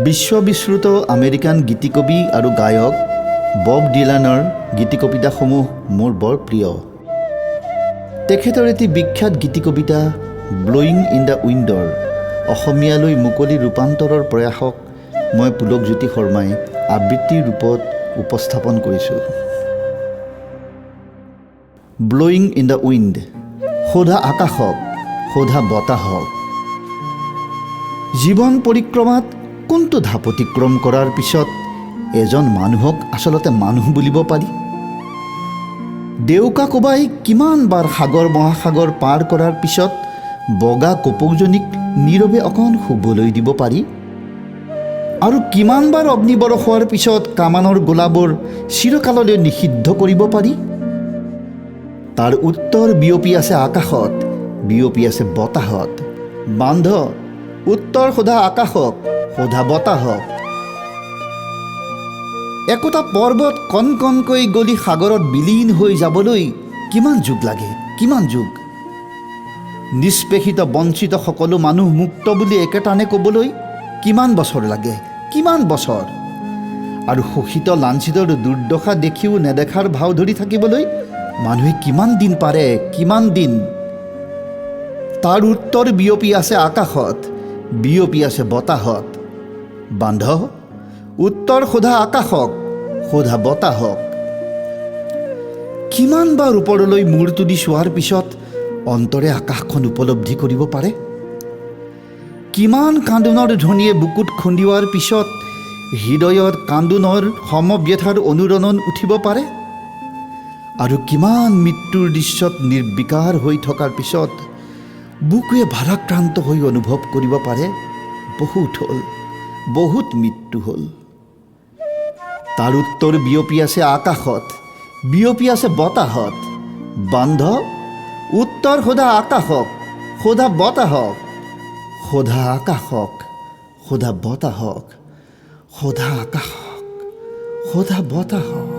বিশ্ববিশ্ৰুত American গীতিকবি আৰু গায়ক বব ডিলানৰ গীতিকবিতাসমূহ মোৰ বৰ প্ৰিয়। তেখেতৰ এটি বিখ্যাত গীতিকবিতা ব্লয়িং ইন দ্য উইণ্ডৰ অসমীয়ালৈ মুকলি ৰূপান্তৰৰ প্ৰয়াসক মই পুলকজ্যোতি শৰ্মাই আবৃত্তিৰ ৰূপত উপস্থাপন কৰিছোঁ। ব্লয়িং ইন দ্য উইণ্ড, সোধা আকাশক, সোধা বতাহক। জীৱন পৰিক্ৰমাত কোনটো ধাপ অতিক্ৰম কৰাৰ পিছত এজন মানুহক আচলতে মানুহ বুলিব পাৰি? ডেউকা কোবাই কিমানবাৰ সাগৰ মহাসাগৰ পাৰ কৰাৰ পিছত বগা কপৌজনীক নীৰৱে অকণ শুবলৈ দিব পাৰি? আৰু কিমানবাৰ অগ্নিবৰষ হোৱাৰ পিছত কামানৰ গোলাবোৰ চিৰকাললৈ নিষিদ্ধ কৰিব পাৰি? তাৰ উত্তৰ বিয়পি আছে আকাশত, বিয়পি আছে বতাহত। বান্ধ, উত্তৰ সোধা আকাশক, সোধা বতাহক। একোটা পৰ্বত কণ কণকৈ গলি সাগৰত বিলীন হৈ যাবলৈ কিমান যুগ লাগে, কিমান যুগ? নিষ্পেষিত বঞ্চিত সকলো মানুহ মুক্ত বুলি একেটানে ক'বলৈ কিমান বছৰ লাগে, কিমান বছৰ? আৰু শোষিত লাঞ্ছিতৰ দুৰ্দশা দেখিও নেদেখাৰ ভাও ধৰি থাকিবলৈ মানুহে কিমান দিন পাৰে, কিমান দিন? তাৰ উত্তৰ বিয়পি আছে আকাশত, বিয়পি আছে বতাহত। বান্ধ, উত্তৰ সোধা আকাশক, সোধা বতাহক। কিমানবাৰ ওপৰলৈ মূৰ তুলি চোৱাৰ পিছত অন্তৰে আকাশখন উপলব্ধি কৰিব পাৰে? কিমান কান্দোনৰ ধ্বনিয়ে বুকুত খুন্দিওৱাৰ পিছত হৃদয়ত কান্দোনৰ সমব্যথাৰ অনুৰণন উঠিব পাৰে? আৰু কিমান মৃত্যুৰ দৃশ্যত নিৰ্বিকাৰ হৈ থকাৰ পিছত বুকুৱে ভাৰাক্ৰান্ত হৈ অনুভৱ কৰিব পাৰে বহুত হ'ল, বহুত মৃত্যু হ'ল। তাৰ উত্তৰ বিয়পি আছে আকাশত, বিয়পি আছে বতাহত। বান্ধ, উত্তৰ সোধা আকাশক, সোধা বতাহক। সোধা আকাশক, সোধা বতাহক, সোধা আকাশক, সোধা বতাহক।